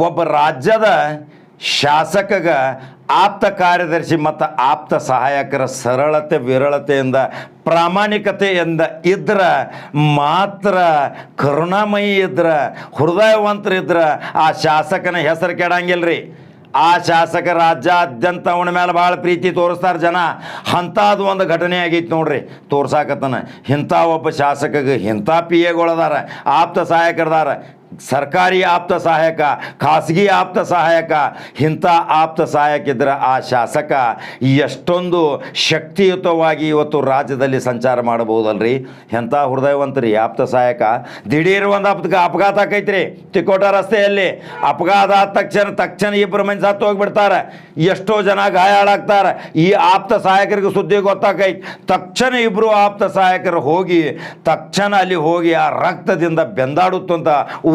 ಒಬ್ಬ ರಾಜ್ಯದ ಶಾಸಕಗ ಆಪ್ತ ಕಾರ್ಯದರ್ಶಿ ಮತ್ತು ಆಪ್ತ ಸಹಾಯಕರ ಸರಳತೆ ವಿರಳತೆಯಿಂದ ಪ್ರಾಮಾಣಿಕತೆಯಿಂದ ಇದ್ರೆ ಮಾತ್ರ ಕರುಣಾಮಯಿ ಇದ್ರೆ ಹೃದಯವಂತರಿದ್ರೆ ಆ ಶಾಸಕನ ಹೆಸರು ಕೆಡಂಗಿಲ್ಲ ರೀ. ಆ ಶಾಸಕ ರಾಜ್ಯಾದ್ಯಂತ ಅವನ ಮೇಲೆ ಭಾಳ ಪ್ರೀತಿ ತೋರಿಸ್ತಾರೆ ಜನ. ಅಂಥದ್ದು ಒಂದು ಘಟನೆ ಆಗೈತೆ ನೋಡ್ರಿ, ತೋರ್ಸಾಕತ್ತನ. ಇಂಥ ಒಬ್ಬ ಶಾಸಕಗೆ ಇಂಥ ಪಿ ಎಗಳದಾರ, ಆಪ್ತ ಸಹಾಯಕರದಾರ, ಸರ್ಕಾರಿ ಆಪ್ತ ಸಹಾಯಕ, ಖಾಸಗಿ ಆಪ್ತ ಸಹಾಯಕ. ಇಂಥ ಆಪ್ತ ಸಹಾಯಕ ಇದ್ರೆ ಆ ಶಾಸಕ ಎಷ್ಟೊಂದು ಶಕ್ತಿಯುತವಾಗಿ ಇವತ್ತು ರಾಜ್ಯದಲ್ಲಿ ಸಂಚಾರ ಮಾಡಬಹುದಲ್ರಿ. ಎಂಥ ಹೃದಯವಂತರಿ ಆಪ್ತ ಸಹಾಯಕ. ದಿಢೀರ್ ಒಂದು ಅಪಘಾತ ಆಕೈತ್ರಿ ತಿಕೋಟ ರಸ್ತೆಯಲ್ಲಿ. ಅಪಘಾತ ಆದ ತಕ್ಷಣ ಇಬ್ಬರು ಮಂದಿ ಸತ್ತು ಹೋಗ್ಬಿಡ್ತಾರೆ, ಎಷ್ಟೋ ಜನ ಗಾಯಾಳಾಗ್ತಾರೆ. ಈ ಆಪ್ತ ಸಹಾಯಕರಿಗೆ ಸುದ್ದಿ ಗೊತ್ತಾಕೈತಿ. ತಕ್ಷಣ ಇಬ್ಬರು ಆಪ್ತ ಸಹಾಯಕರು ಹೋಗಿ ತಕ್ಷಣ ಅಲ್ಲಿ ಹೋಗಿ ಆ ರಕ್ತದಿಂದ ಬೆಂದಾಡುತ್ತಂತ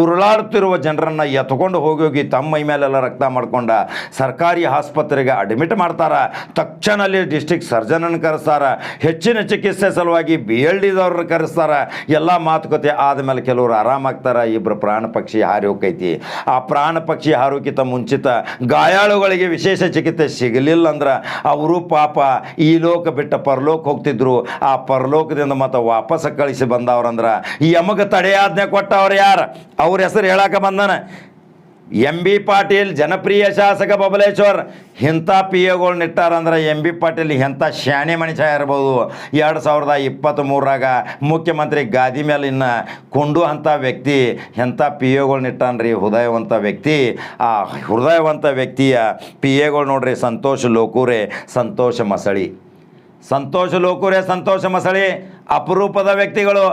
ಉರುಳಾಡುತ್ತಿರುವ ಜನರನ್ನು ಎತ್ಕೊಂಡು ಹೋಗಿ ತಮ್ಮ ಮೈ ಮೇಲೆಲ್ಲ ರಕ್ತ ಮಾಡ್ಕೊಂಡ ಸರ್ಕಾರಿ ಆಸ್ಪತ್ರೆಗೆ ಅಡ್ಮಿಟ್ ಮಾಡ್ತಾರೆ. ತಕ್ಷಣ ಅಲ್ಲಿ ಡಿಸ್ಟ್ರಿಕ್ಟ್ ಸರ್ಜನನ್ನು ಕರೆಸ್ತಾರೆ. ಹೆಚ್ಚಿನ ಚಿಕಿತ್ಸೆ ಸಲುವಾಗಿ BLDದವ್ರನ್ನ ಕರೆಸ್ತಾರೆ. ಎಲ್ಲ ಮಾತುಕತೆ ಆದಮೇಲೆ ಕೆಲವರು ಆರಾಮಾಗ್ತಾರೆ. ಇಬ್ಬರು ಪ್ರಾಣ ಪಕ್ಷಿ ಹಾರಿ ಹೋಗೈತಿ. ಆ ಪ್ರಾಣ ಪಕ್ಷಿ ಹಾರೋಕ್ಕಿಂತ ಮುಂಚಿತ ಗಾಯಾಳುಗಳಿಗೆ ವಿಶೇಷ ಚಿಕಿತ್ಸೆ ಸಿಗಲಿಲ್ಲ ಅಂದ್ರೆ ಅವರು ಪಾಪ ಈ ಲೋಕ ಬಿಟ್ಟ ಪರಲೋಕ ಹೋಗ್ತಿದ್ರು. ಆ ಪರಲೋಕದಿಂದ ಮತ್ತೆ ವಾಪಸ್ ಕಳಿಸಿ ಬಂದವ್ರಂದ್ರೆ ಯಮಗೆ ತಡೆಯಾಜ್ಞೆ ಕೊಟ್ಟವ್ರು ಯಾರು? ಅವ್ರ ಹೆಸರು ಹೇಳಕ್ಕೆ ಬಂದಾನ. MB ಪಾಟೀಲ್, ಜನಪ್ರಿಯ ಶಾಸಕ ಬಬಲೇಶ್ವರ್. ಇಂಥ ಪಿ ಎಗಳು ನಿಟ್ಟಾರಂದ್ರೆ MB ಪಾಟೀಲ್ ಎಂಥ ಶಾಣೆ ಮನುಷ್ಯ ಇರ್ಬೋದು. 2023ರಾಗ ಮುಖ್ಯಮಂತ್ರಿ ಗಾದಿ ಮೇಲೆ ಇನ್ನು ಕೊಂಡು ಅಂಥ ವ್ಯಕ್ತಿ ಎಂಥ ಪಿ ಎಗಳು ನಿಟ್ಟಾನ್ರಿ, ಹೃದಯವಂತ ವ್ಯಕ್ತಿ. ಆ ಹೃದಯವಂತ ವ್ಯಕ್ತಿಯ ಪಿ ಎಗಳು ನೋಡ್ರಿ, ಸಂತೋಷ್ ಲೋಕೂರೆ, ಸಂತೋಷ ಮಸಳಿ. ಸಂತೋಷ್ ಲೋಕೂರೆ, ಸಂತೋಷ ಮಸಳಿ ಅಪರೂಪದ ವ್ಯಕ್ತಿಗಳು.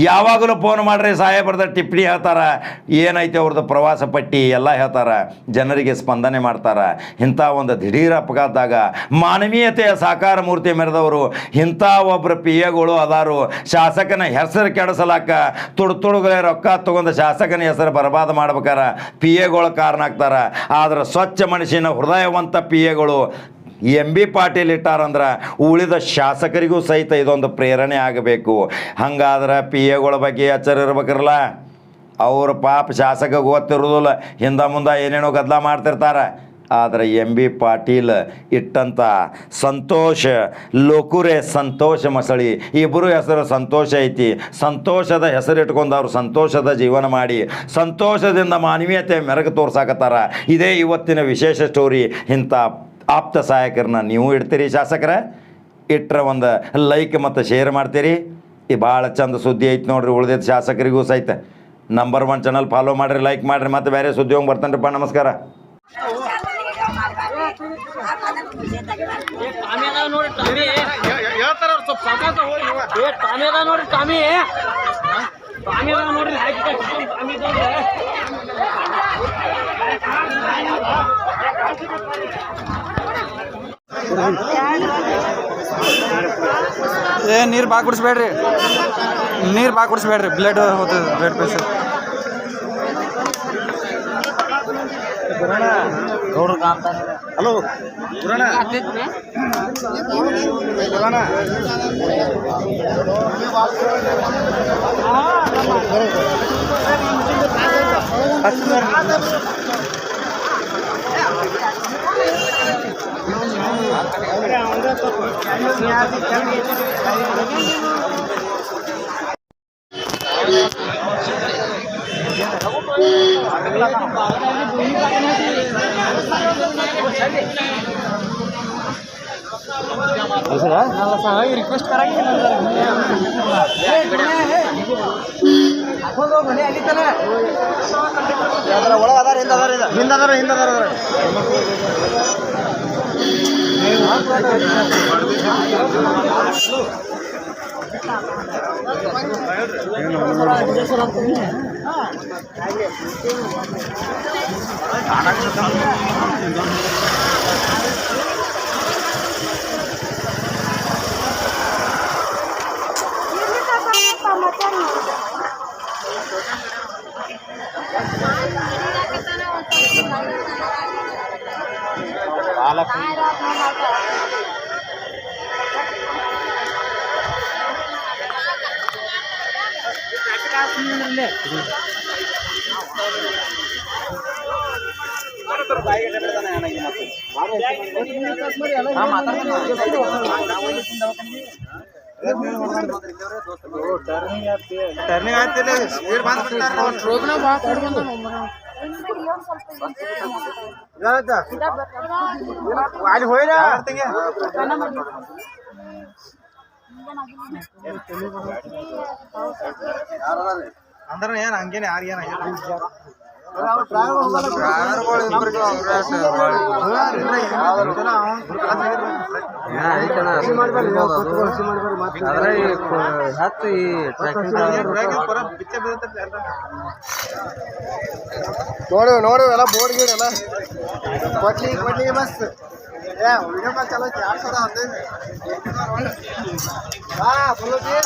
ಯಾವಾಗಲೂ ಫೋನ್ ಮಾಡ್ರಿ, ಸಾಹೇಬ್ರದ ಟಿಪ್ಪಣಿ ಹೇಳ್ತಾರೆ, ಏನೈತೆ ಅವ್ರದ್ದು ಪ್ರವಾಸ ಪಟ್ಟಿ ಎಲ್ಲ ಹೇಳ್ತಾರೆ, ಜನರಿಗೆ ಸ್ಪಂದನೆ ಮಾಡ್ತಾರೆ. ಇಂಥ ಒಂದು ದಿಢೀರ್ ಅಪಘಾತದಾಗ ಮಾನವೀಯತೆಯ ಸಾಕಾರ ಮೂರ್ತಿ ಮೆರೆದವರು ಇಂಥ ಒಬ್ಬರು ಪಿ ಎಗಳು ಅದಾರು. ಶಾಸಕನ ಹೆಸರು ಕೆಡಿಸಲಾಕ ತುಡುಗಲೇ ರೊಕ್ಕ ತೊಗೊಂಡು ಶಾಸಕನ ಹೆಸರು ಬರಬಾದ ಮಾಡ್ಬೇಕಾರ ಪಿ ಎಗಳು ಕಾರಣ ಆಗ್ತಾರೆ. ಆದ್ರೆ ಸ್ವಚ್ಛ ಮನುಷ್ಯನ ಹೃದಯವಂತ ಪಿ ಎಗಳು MB ಪಾಟೀಲ್ ಇಟ್ಟಾರಂದ್ರೆ ಉಳಿದ ಶಾಸಕರಿಗೂ ಸಹಿತ ಇದೊಂದು ಪ್ರೇರಣೆ ಆಗಬೇಕು. ಹಂಗಾದ್ರೆ ಪಿ ಎಗಳ ಬಗ್ಗೆ ಎಚ್ಚರ ಇರ್ಬೇಕಿರಲ್ಲ. ಅವ್ರ ಪಾಪ ಶಾಸಕ ಗೊತ್ತಿರೋದಿಲ್ಲ, ಹಿಂದೆ ಮುಂದೆ ಏನೇನೋ ಗದ್ದಲ ಮಾಡ್ತಿರ್ತಾರೆ. ಆದರೆ MB ಪಾಟೀಲ್ ಇಟ್ಟಂಥ ಸಂತೋಷ ಲೋಕೂರೆ, ಸಂತೋಷ ಮಸಳಿ ಇಬ್ಬರು ಹೆಸರು ಸಂತೋಷ ಐತಿ. ಸಂತೋಷದ ಹೆಸರು ಇಟ್ಕೊಂಡು ಅವ್ರು ಸಂತೋಷದ ಜೀವನ ಮಾಡಿ ಸಂತೋಷದಿಂದ ಮಾನವೀಯತೆ ಮೆರಗು ತೋರ್ಸಾಕತ್ತಾರ. ಇದೇ ಇವತ್ತಿನ ವಿಶೇಷ ಸ್ಟೋರಿ. ಇಂಥ ಆಪ್ತ ಸಹಾಯಕರನ್ನ ನೀವು ಇಡ್ತೀರಿ ಶಾಸಕರ, ಇಟ್ಟರೆ ಒಂದು ಲೈಕ್ ಮತ್ತು ಶೇರ್ ಮಾಡ್ತೀರಿ. ಈ ಭಾಳ ಚಂದ ಸುದ್ದಿ ಐತೆ ನೋಡ್ರಿ. ಉಳಿದಿದ್ದ ಶಾಸಕರಿಗೂ ಸಹಿತ ನಂಬರ್ 1 ಚಾನಲ್ ಫಾಲೋ ಮಾಡಿರಿ, ಲೈಕ್ ಮಾಡಿರಿ. ಮತ್ತು ಬೇರೆ ಸುದ್ದಿ ಹೋಗಿ ಬರ್ತಾನ್ರಿಪ್ಪ. ನಮಸ್ಕಾರ. ನೀರು ಬಾಕಿ ಕುಡಿಸ್ಬೇಡ್ರಿ, ಬ್ಲಡ್ ಹೋಗ್ತದೆ, ಬ್ಲಡ್ ಪ್ರೆಷರ್. ಹಲೋ रिक्वेस्ट करायची ಒಳಗದಾರ ಹಿಂದದಾರ ಟರ್ನಿಂಗ್ ಆಗ್ತಿಲ್ಲ ಸ್ಪೀಡ್ ಅಲ್ಲಿ ಹೋಯ್ರ ಅಂದ್ರೆ ಏನ್ ಹಂಗೇನೆ ಯಾರಿಗೇನ ನೋಡು ನೋಡು ಎಲ್ಲ ಬೋರ್ಡ್ ಗೀಡ್ ಎಲ್ಲ ಕೊಡ್ಲಿ ಬಸ್ ವಿಡಿಯೋ ಕಾಲ್ ಚಾಲೂ ಐತಿ 2015 ಹಾ बोलो जी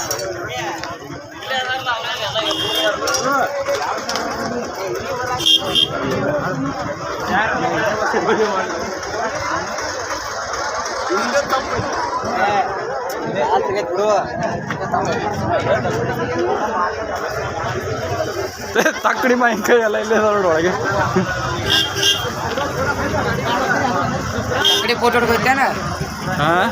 ತಕ್ಕಡಿ ಮಾಯಿಕೈ ಎಲ್ಲ ಇಲ್ಲೇ ನೋಡು ಒಳಗೆ ಫೋಟೋ ಹೊಡ್ಕೊತೇನ ಹಾಂ